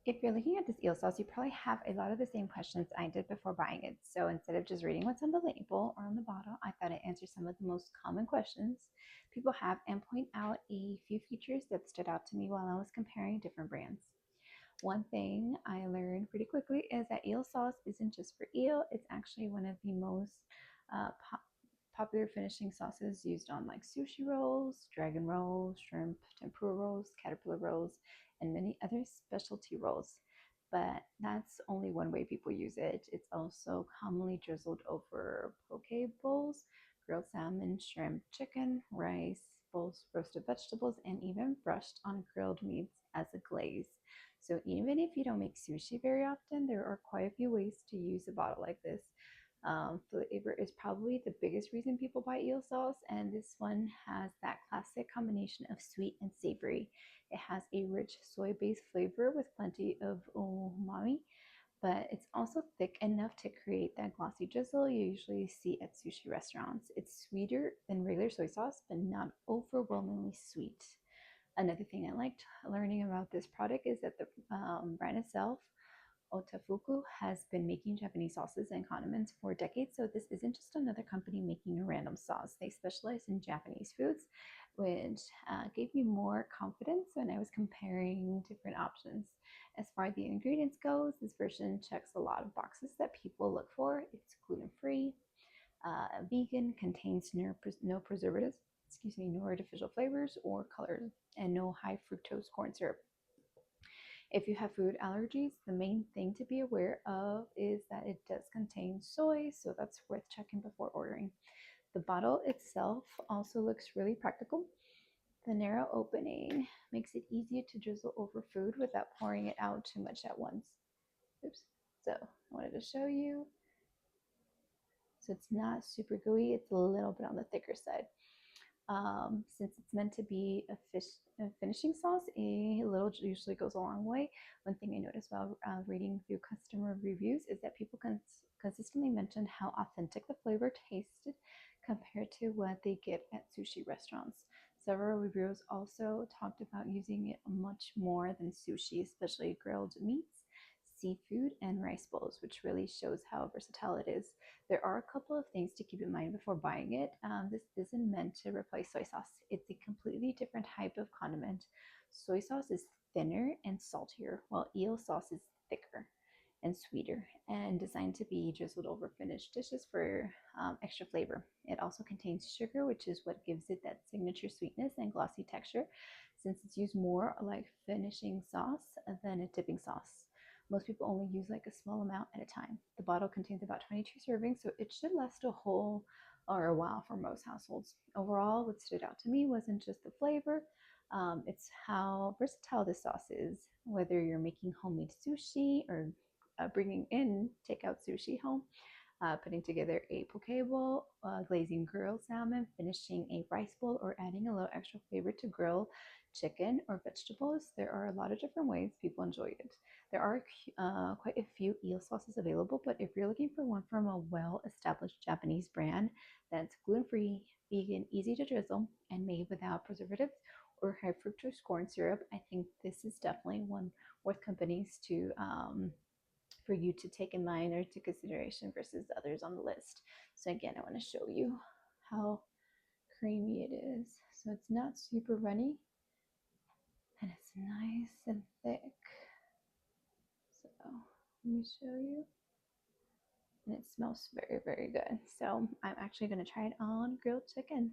If you're looking at this eel sauce, you probably have a lot of the same questions I did before buying it. So instead of just reading what's on the label or on the bottle, I thought I'd answer some of the most common questions people have and point out a few features that stood out to me while I was comparing different brands. One thing I learned pretty quickly is that eel sauce isn't just for eel, it's actually one of the most uh, po- popular finishing sauces used on like sushi rolls, dragon rolls, shrimp tempura rolls, caterpillar rolls, and many other specialty rolls. But that's only one way people use it. It's also commonly drizzled over poke bowls, grilled salmon, shrimp, chicken, rice, bowls, roasted vegetables, and even brushed on grilled meats as a glaze. So even if you don't make sushi very often, there are quite a few ways to use a bottle like this. Flavor is probably the biggest reason people buy eel sauce, and this one has that classic combination of sweet and savory. It has a rich soy-based flavor with plenty of umami, but it's also thick enough to create that glossy drizzle you usually see at sushi restaurants. It's sweeter than regular soy sauce, but not overwhelmingly sweet. Another thing I liked learning about this product is that the brand itself, Otafuku, has been making Japanese sauces and condiments for decades, so this isn't just another company making a random sauce. They specialize in Japanese foods, which gave me more confidence when I was comparing different options. As far as the ingredients goes, this version checks a lot of boxes that people look for. It's gluten-free, vegan, contains no preservatives, excuse me, no artificial flavors or colors, and no high fructose corn syrup. If you have food allergies, the main thing to be aware of is that it does contain soy, so that's worth checking before ordering. The bottle itself also looks really practical. The narrow opening makes it easier to drizzle over food without pouring it out too much at once. Oops. So I wanted to show you. So it's not super gooey, it's a little bit on the thicker side. Since it's meant to be a finishing sauce, a little usually goes a long way. One thing I noticed while reading through customer reviews is that people consistently mentioned how authentic the flavor tasted compared to what they get at sushi restaurants. Several reviewers also talked about using it much more than sushi, especially grilled meats, seafood, and rice bowls, which really shows how versatile it is. There are a couple of things to keep in mind before buying it. This isn't meant to replace soy sauce. It's a completely different type of condiment. Soy sauce is thinner and saltier, while eel sauce is thicker and sweeter and designed to be drizzled over finished dishes for extra flavor. It also contains sugar, which is what gives it that signature sweetness and glossy texture, since it's used more like finishing sauce than a dipping sauce. Most people only use like a small amount at a time. The bottle contains about 22 servings, so it should last a whole or a while for most households. Overall, what stood out to me wasn't just the flavor, it's how versatile this sauce is. Whether you're making homemade sushi or bringing in takeout sushi home, putting together a poke bowl, glazing grilled salmon, finishing a rice bowl, or adding a little extra flavor to grill chicken or vegetables. There are a lot of different ways people enjoy it. There are quite a few eel sauces available, but if you're looking for one from a well-established Japanese brand that's gluten-free, vegan, easy to drizzle, and made without preservatives or high fructose corn syrup, I think this is definitely one worth companies to for you to take in mind or to consideration versus the others on the list. So again, I want to show you how creamy it is. So it's not super runny and it's nice and thick. So let me show you. And it smells very, very good. So I'm actually going to try it on grilled chicken.